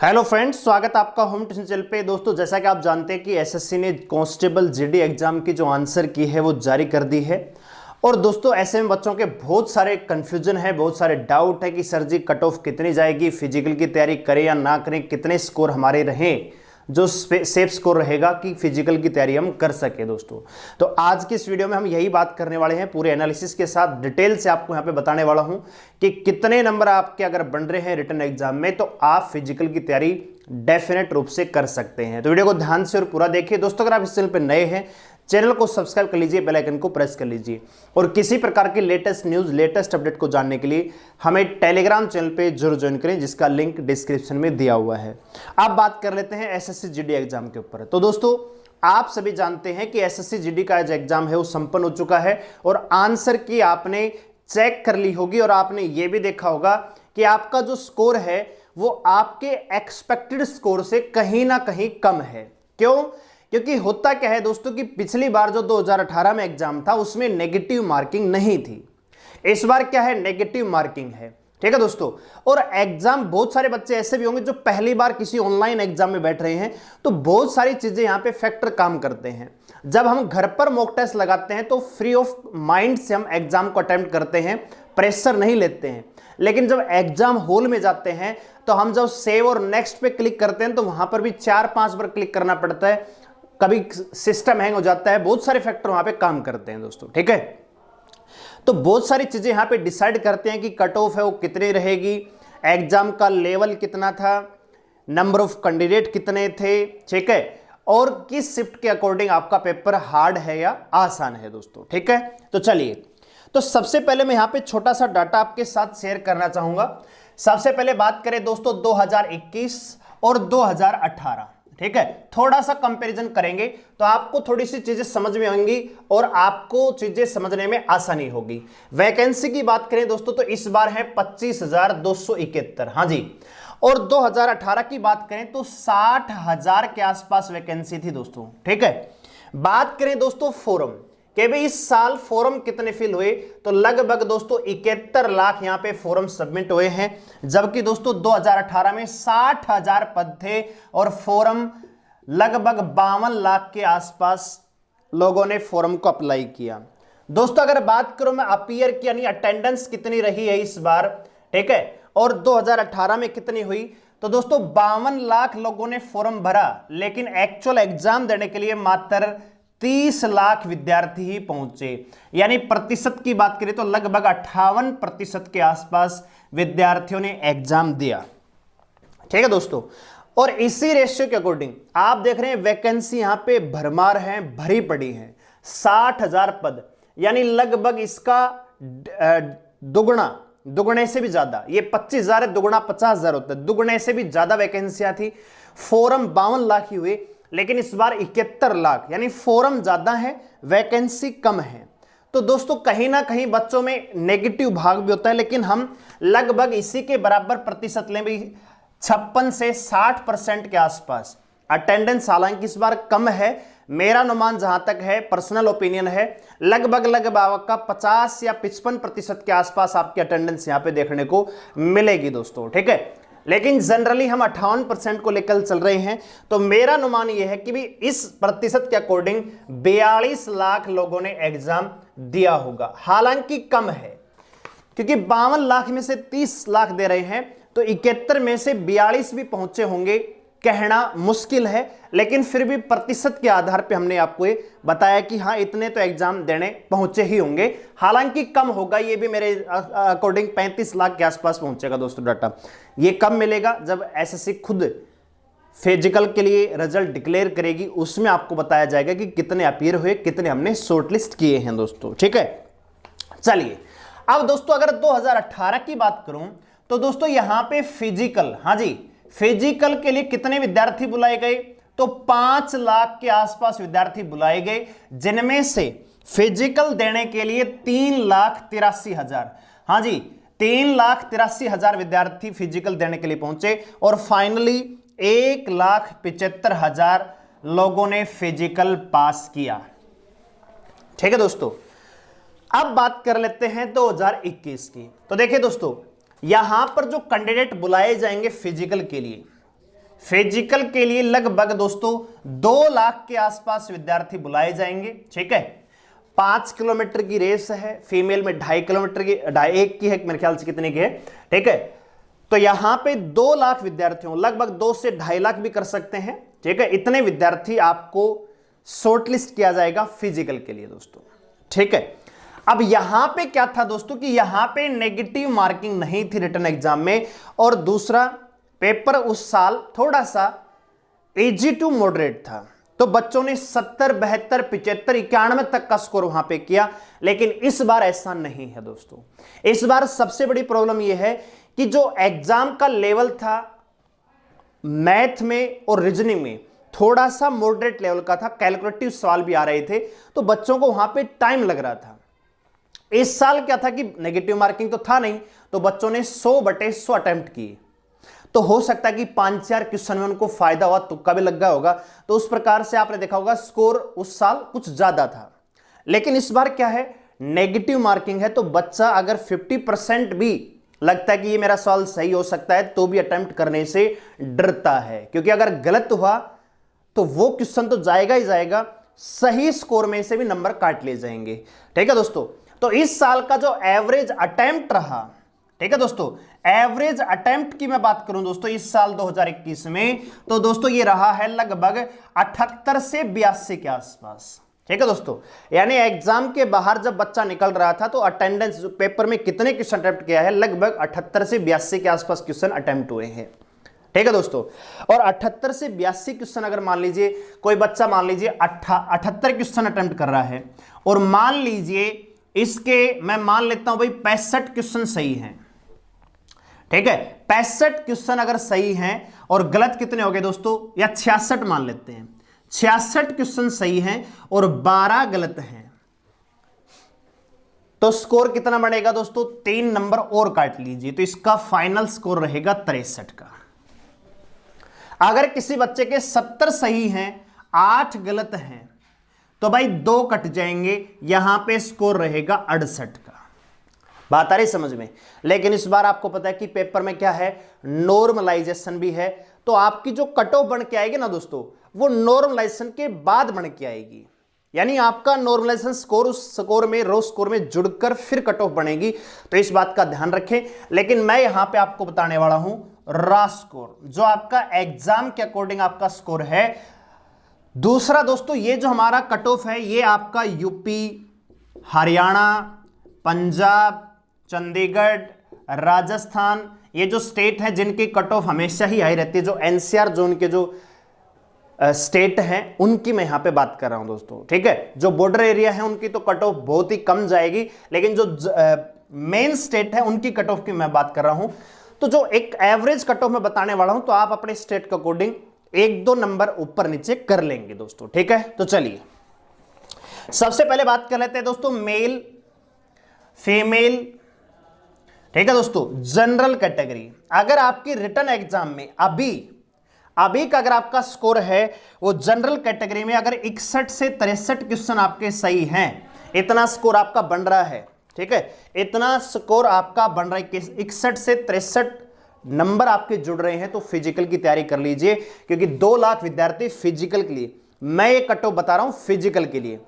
Hello friends, स्वागत है आपका होम ट्यूशन चैनल पे। दोस्तों, जैसा कि आप जानते हैं कि एसएससी ने कांस्टेबल जीडी एग्जाम की जो आंसर की है वो जारी कर दी है। और दोस्तों, ऐसे में बच्चों के बहुत सारे कंफ्यूजन है, बहुत सारे डाउट है कि सर जी कट ऑफ कितनी जाएगी, फिजिकल की तैयारी करें या ना करें, कितने स्कोर हमारे रहें, जो सेफ स्कोर रहेगा कि फिजिकल की तैयारी हम कर सके। दोस्तों, तो आज की इस वीडियो में हम यही बात करने वाले हैं, पूरे एनालिसिस के साथ डिटेल से आपको यहाँ पे बताने वाला हूं कि कितने नंबर आपके अगर बन रहे हैं रिटन एग्जाम में तो आप फिजिकल की तैयारी डेफिनेट रूप से कर सकते हैं। तो वीडियो को ध्यान से और पूरा देखिए। दोस्तों, अगर आप इस चैनल पर नए हैं, चैनल को सब्सक्राइब कर लीजिए, बेल आइकन को प्रेस कर लीजिए और किसी प्रकार की लेटेस्ट न्यूज, लेटेस्ट अपडेट को जानने के लिए हमें टेलीग्राम चैनल पे जरूर ज्वाइन करें, जिसका लिंक डिस्क्रिप्शन में दिया हुआ है। अब बात कर लेते हैं एसएससी जीडी एग्जाम के ऊपर। तो दोस्तों, आप सभी जानते हैं कि एसएससी जीडी का जो एग्जाम है वो संपन्न हो चुका है और आंसर की आपने चेक कर ली होगी और आपने ये भी देखा होगा कि आपका जो स्कोर है वो आपके एक्सपेक्टेड स्कोर से कहीं ना कहीं कम है। क्यों? क्योंकि होता क्या है दोस्तों कि पिछली बार जो 2018 में एग्जाम था उसमें नेगेटिव मार्किंग नहीं थी। इस बार क्या है, नेगेटिव मार्किंग है। ठीक है दोस्तों, और एग्जाम बहुत सारे बच्चे ऐसे भी होंगे जो पहली बार किसी ऑनलाइन एग्जाम में बैठ रहे हैं, तो बहुत सारी चीजें यहां पे फैक्टर काम करते हैं। जब हम घर पर मॉक टेस्ट लगाते हैं तो फ्री ऑफ माइंड से हम एग्जाम को अटेम्प्ट करते हैं, प्रेशर नहीं लेते हैं। लेकिन जब एग्जाम हॉल में जाते हैं तो हम जब सेव और नेक्स्ट पे क्लिक करते हैं तो वहां पर भी 4-5 बार क्लिक करना पड़ता है, कभी सिस्टम हैंग हो जाता है, बहुत सारे फैक्टर वहां पे काम करते हैं दोस्तों। ठीक है, तो बहुत सारी चीजें यहां पे डिसाइड करते हैं कि कट ऑफ है वो कितनी रहेगी, एग्जाम का लेवल कितना था, नंबर ऑफ कैंडिडेट कितने थे, ठीक है, और किस शिफ्ट के अकॉर्डिंग आपका पेपर हार्ड है या आसान है दोस्तों। ठीक है, तो चलिए, तो सबसे पहले मैं यहां पे छोटा सा डाटा आपके साथ शेयर करना चाहूंगा। सबसे पहले बात करें दोस्तों 2021 और 2018। ठीक है, थोड़ा सा कंपैरिजन करेंगे तो आपको थोड़ी सी चीजें समझ में आएंगी और आपको चीजें समझने में आसानी होगी। वैकेंसी की बात करें दोस्तों तो इस बार है 25,271। हाँ जी, और 2018 की बात करें तो 60,000 के आसपास वैकेंसी थी दोस्तों। ठीक है, बात करें दोस्तों फोरम कि भाई इस साल फॉर्म कितने फिल हुए, तो लगभग दोस्तों 71 लाख यहां पे फॉर्म सबमिट हुए हैं, जबकि दोस्तों 2018 में 60,000 पद थे और फॉर्म लगभग 52 लाख के आसपास लोगों ने फॉर्म को अप्लाई किया। दोस्तों, अगर बात करूं मैं अपीयर की यानी अटेंडेंस कितनी रही है इस बार, ठीक है, और 2018 में कितनी हुई, तो दोस्तों 52 लाख लोगों ने फॉर्म भरा, लेकिन एक्चुअल एग्जाम देने के लिए मात्र 30 लाख विद्यार्थी ही पहुंचे। यानी प्रतिशत की बात करें तो लगभग 58% के आसपास विद्यार्थियों ने एग्जाम दिया। ठीक है दोस्तों, और इसी रेशियो के अकॉर्डिंग आप देख रहे हैं वैकेंसी यहां पे भरमार है, भरी पड़ी है। 60,000 पद यानी लगभग इसका दुगने से भी ज्यादा, ये 25,000 है, दुगुना 50,000 होता है, दुगने से भी ज्यादा वैकेंसियां थी। फॉर्म 52 लाख ही हुए, लेकिन इस बार 71 लाख, यानी फॉर्म ज्यादा है, वैकेंसी कम है। तो दोस्तों कहीं ना कहीं बच्चों में नेगेटिव भाग भी होता है, लेकिन हम लगभग इसी के बराबर प्रतिशत लें भी, 56 से 60% के आसपास अटेंडेंस हालांकि इस बार कम है। मेरा अनुमान जहां तक है, पर्सनल ओपिनियन है, लगभग आपका 50 या 55% के आसपास आपकी अटेंडेंस यहां पे देखने को मिलेगी दोस्तों। ठीक है, लेकिन जनरली हम 58% को लेकर चल रहे हैं, तो मेरा अनुमान यह है कि भी इस प्रतिशत के अकॉर्डिंग 42 लाख लोगों ने एग्जाम दिया होगा। हालांकि कम है, क्योंकि 52 लाख में से 30 लाख दे रहे हैं, तो 71 में से 42 भी पहुंचे होंगे, कहना मुश्किल है, लेकिन फिर भी प्रतिशत के आधार पे हमने आपको ये बताया कि हाँ इतने तो एग्जाम देने पहुंचे ही होंगे। हालांकि कम होगा, ये भी मेरे अकॉर्डिंग 35 लाख के आसपास पहुंचेगा दोस्तों डाटा। ये कब मिलेगा? जब एसएससी खुद फिजिकल के लिए रिजल्ट डिक्लेयर करेगी, उसमें आपको बताया जाएगा कि कितने अपीयर हुए, कितने हमने शॉर्टलिस्ट किए हैं दोस्तों। ठीक है, चलिए अब दोस्तों अगर 2018 की बात करूं तो दोस्तों यहां पे फिजिकल, हाँ जी, फिजिकल के लिए कितने विद्यार्थी बुलाए गए, तो 5 लाख के आसपास विद्यार्थी बुलाए गए, जिनमें से फिजिकल देने के लिए 3,83,000, हाँ जी 3,83,000 विद्यार्थी फिजिकल देने के लिए पहुंचे और फाइनली 1,75,000 लोगों ने फिजिकल पास किया। ठीक है दोस्तों, अब बात कर लेते हैं 2021 की। तो देखिए दोस्तों, यहां पर जो कैंडिडेट बुलाए जाएंगे फिजिकल के लिए, फिजिकल के लिए लगभग दोस्तों 2 लाख के आसपास विद्यार्थी बुलाए जाएंगे। ठीक है, 5 किलोमीटर की रेस है, फीमेल में 2.5 किलोमीटर की, 1.5 की है मेरे ख्याल से, कितने की है। ठीक है, तो यहां पे 2 लाख विद्यार्थियों, लगभग 2 से 2.5 लाख भी कर सकते हैं। ठीक है, इतने विद्यार्थी आपको शॉर्टलिस्ट किया जाएगा फिजिकल के लिए दोस्तों। ठीक है, अब यहां पे क्या था दोस्तों कि यहां पे नेगेटिव मार्किंग नहीं थी रिटन एग्जाम में, और दूसरा पेपर उस साल थोड़ा सा इजी टू मॉडरेट था, तो बच्चों ने 70, 72, 75, 91 तक का स्कोर वहां पे किया। लेकिन इस बार ऐसा नहीं है दोस्तों। इस बार सबसे बड़ी प्रॉब्लम यह है कि जो एग्जाम का लेवल था मैथ में और रीजनिंग में थोड़ा सा मॉडरेट लेवल का था, कैलकुलेटिव सवाल भी आ रहे थे, तो बच्चों को वहां पे टाइम लग रहा था। इस साल क्या था कि नेगेटिव मार्किंग तो था नहीं, तो बच्चों ने 100/100 अटेम्प्ट किए, तो हो सकता है कि 5-4 क्वेश्चन में उनको फायदा हुआ, तुक्का भी लग गया होगा, तो उस प्रकार से आपने देखा होगा स्कोर उस साल कुछ ज्यादा था। लेकिन इस बार क्या है, नेगेटिव मार्किंग है, तो बच्चा अगर 50% भी लगता है कि ये मेरा सवाल सही हो सकता है, तो भी अटेम्प्ट करने से डरता है, क्योंकि अगर गलत हुआ तो वो क्वेश्चन तो जाएगा ही जाएगा, सही स्कोर में से भी नंबर काट लिए जाएंगे। ठीक है दोस्तों, तो इस साल का जो एवरेज अटेम्प्ट रहा, ठीक है दोस्तों, एवरेज अटेम्प्ट की मैं बात करूं दोस्तों इस साल 2021 में, तो दोस्तों ये रहा है लगभग 78 से 82 के आसपास। ठीक है दोस्तों, यानी एग्जाम के बाहर जब बच्चा निकल रहा था तो अटेंडेंस पेपर में कितने क्वेश्चन अटेम्प्ट किया है, लगभग 78 से 82 के आसपास क्वेश्चन अटेम्प्ट हुए हैं। ठीक है दोस्तों, और 78 से 82 क्वेश्चन, अगर मान लीजिए कोई बच्चा मान लीजिए 78 क्वेश्चन अटेम्प्ट कर रहा है, और मान लीजिए इसके मैं मान लेता हूं भाई 65 क्वेश्चन सही हैं। ठीक है, 65 क्वेश्चन अगर सही हैं और गलत कितने हो गए दोस्तों, या 66 मान लेते हैं, 66 क्वेश्चन सही हैं और 12 गलत हैं, तो स्कोर कितना बनेगा दोस्तों, 3 नंबर और काट लीजिए, तो इसका फाइनल स्कोर रहेगा 63 का। अगर किसी बच्चे के 70 सही हैं, 8 गलत हैं, तो भाई 2 कट जाएंगे, यहां पे स्कोर रहेगा 68 का। बात आ रही समझ में। लेकिन इस बार आपको पता है कि पेपर में क्या है, नॉर्मलाइजेशन भी है, तो आपकी जो कट ऑफ बन के आएगी ना दोस्तों, वो नॉर्मलाइजेशन के बाद बन के आएगी, यानी आपका नॉर्मलाइजेशन स्कोर उस स्कोर में, रो स्कोर में जुड़कर फिर कट ऑफ बनेगी, तो इस बात का ध्यान रखें। लेकिन मैं यहां पे आपको बताने वाला हूं रॉ स्कोर, जो आपका एग्जाम के अकॉर्डिंग आपका स्कोर है। दूसरा दोस्तों, ये जो हमारा कट ऑफ है, ये आपका यूपी, हरियाणा, पंजाब, चंडीगढ़, राजस्थान, ये जो स्टेट है जिनकी कट ऑफ हमेशा ही हाई रहती है, जो एनसीआर जोन के जो स्टेट हैं उनकी मैं यहां पे बात कर रहा हूं दोस्तों। ठीक है, जो बॉर्डर एरिया है उनकी तो कट ऑफ बहुत ही कम जाएगी, लेकिन जो मेन स्टेट है उनकी कट ऑफ की मैं बात कर रहा हूं। तो जो एक एवरेज कट ऑफ मैं बताने वाला हूं, तो आप अपने स्टेट के अकॉर्डिंग 1-2 नंबर ऊपर नीचे कर लेंगे दोस्तों। ठीक है, तो चलिए सबसे पहले बात कर लेते हैं दोस्तों मेल फीमेल। ठीक है दोस्तों, जनरल कैटेगरी, अगर आपकी रिटन एग्जाम में अभी का अगर आपका स्कोर है वो जनरल कैटेगरी में अगर 61 से 63 क्वेश्चन आपके सही हैं, इतना स्कोर आपका बन रहा है। ठीक है, इतना स्कोर आपका बन रहा है, 61 से 63 नंबर आपके जुड़ रहे हैं, तो फिजिकल की तैयारी कर लीजिए, क्योंकि 2 लाख विद्यार्थी फिजिकल के लिए, मैं ये कट ऑफ बता रहा हूं फिजिकल के लिए,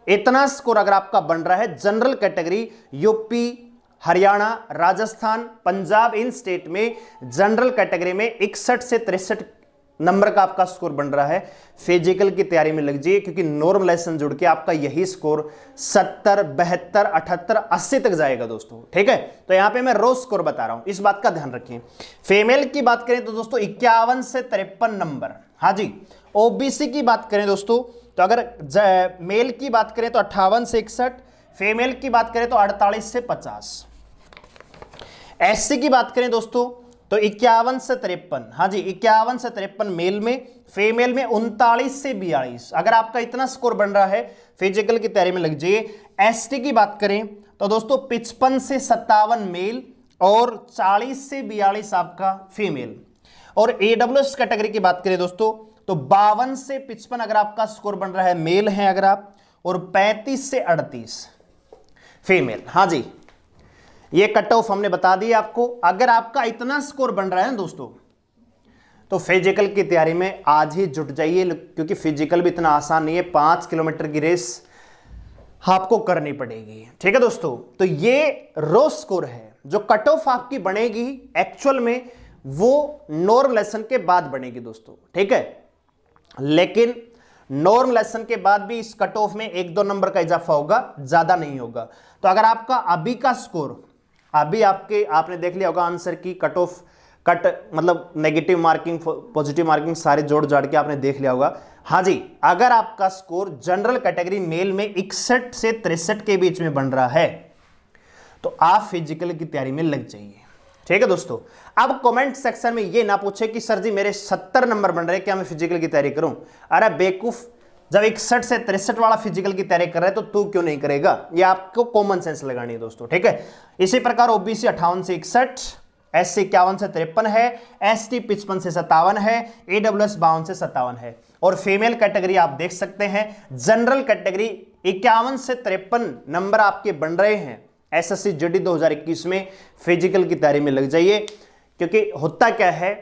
इतना स्कोर अगर आपका बन रहा है general category, UP, Haryana, Rajasthan, Punjab, इन स्टेट में जनरल कैटेगरी में 61 से 63 नंबर का आपका स्कोर बन रहा है, फिजिकल की तैयारी में लग जाइए, क्योंकि नॉर्मलाइजेशन जुड़ के आपका यही स्कोर 70, 72, 78, 80 तक जाएगा दोस्तों। ठीक है, तो यहां पे मैं रो स्कोर बता रहा हूं, इस बात का ध्यान रखिए। फीमेल की बात करें तो दोस्तों 51 से 53 नंबर, हाँ जी। ओबीसी की बात करें दोस्तों, तो अगर मेल की बात करें तो 58 से 61, फीमेल की बात करें तो 48 से 50। एससी की बात करें दोस्तों तो 51 से 53, हाँ जी 51 से 53 मेल में, फीमेल में 39 से 42। अगर आपका इतना स्कोर बन रहा है, फिजिकल की तैयारी में लग जाइए। एसटी की बात करें तो दोस्तों 55 से 57 मेल और 40 से 42 आपका फीमेल। और ईडब्ल्यूएस कैटेगरी की बात करें दोस्तों तो 52 से 55 अगर आपका स्कोर बन रहा है, मेल है अगर आप, और 35 से 38 फीमेल। हाँ जी, ये कट ऑफ हमने बता दी आपको। अगर आपका इतना स्कोर बन रहा है ना दोस्तों, तो फिजिकल की तैयारी में आज ही जुट जाइए, क्योंकि फिजिकल भी इतना आसान नहीं है। 5 किलोमीटर की रेस आपको करनी पड़ेगी। ठीक है दोस्तों, तो ये रो स्कोर है। जो कट ऑफ आपकी बनेगी एक्चुअल में वो नॉर्म लेसन के बाद बनेगी दोस्तों। ठीक है, लेकिन नॉर्म लेसन के बाद भी इस कट ऑफ में 1-2 नंबर का इजाफा होगा, ज्यादा नहीं होगा। तो अगर आपका अभी का स्कोर, अभी आपने देख लिया होगा आंसर की कट ऑफ, कट मतलब नेगेटिव मार्किंग पॉजिटिव मार्किंग सारे जोड़ जाड़ के आपने देख लिया होगा। हाँ जी, अगर आपका स्कोर जनरल कैटेगरी मेल में 61 से 63 के बीच में बन रहा है तो आप फिजिकल की तैयारी में लग जाइए। ठीक है दोस्तों, अब कमेंट सेक्शन में ये ना पूछे कि सर जी मेरे 70 नंबर बन रहे, क्या मैं फिजिकल की तैयारी करूं? अरे बेवकूफ, जब 61 से 63 वाला फिजिकल की तैयारी कर रहे हैं तो तू क्यों नहीं करेगा? ये आपको कॉमन सेंस लगानी है दोस्तों। ठीक है, इसी प्रकार ओबीसी 58 से 61, एससी 51 से 53 है, एसटी 55 से 57 है, ईडब्ल्यूएस 52 से 57 है। और फीमेल कैटेगरी आप देख सकते हैं, जनरल कैटेगरी 51 से 53 नंबर आपके बन रहे हैं। एसएससी जीडी 2021 में फिजिकल की तैयारी में लग जाइए, क्योंकि होता क्या है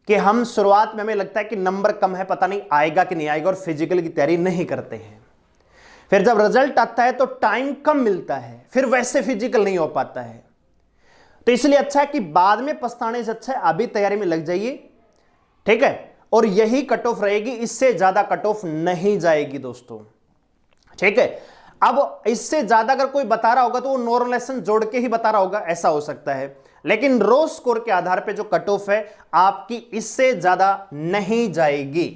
कि हम शुरुआत में हमें लगता है कि नंबर कम है, पता नहीं आएगा कि नहीं आएगा, और फिजिकल की तैयारी नहीं करते हैं। फिर जब रिजल्ट आता है तो टाइम कम मिलता है, फिर वैसे फिजिकल नहीं हो पाता है। तो इसलिए अच्छा है कि बाद में पछताने से अच्छा है अभी तैयारी में लग जाइए। ठीक है, और यही कट ऑफ रहेगी, इससे ज्यादा कट ऑफ नहीं जाएगी दोस्तों। ठीक है, अब इससे ज्यादा अगर कोई बता रहा होगा तो वो नॉर्मल लेसन जोड़ के ही बता रहा होगा, ऐसा हो सकता है। लेकिन रो स्कोर के आधार पे जो कट ऑफ है आपकी इससे ज्यादा नहीं जाएगी।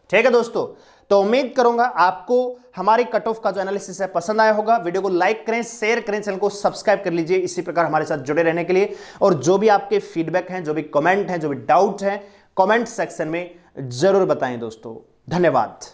ठीक है दोस्तों, तो उम्मीद करूंगा आपको हमारी कट ऑफ का जो एनालिसिस है पसंद आया होगा। वीडियो को लाइक करें, शेयर करें, चैनल को सब्सक्राइब कर लीजिए इसी प्रकार हमारे साथ जुड़े रहने के लिए। और जो भी आपके फीडबैक हैं, जो भी कमेंट हैं, जो भी डाउट हैं, कमेंट सेक्शन में जरूर बताएं दोस्तों। धन्यवाद।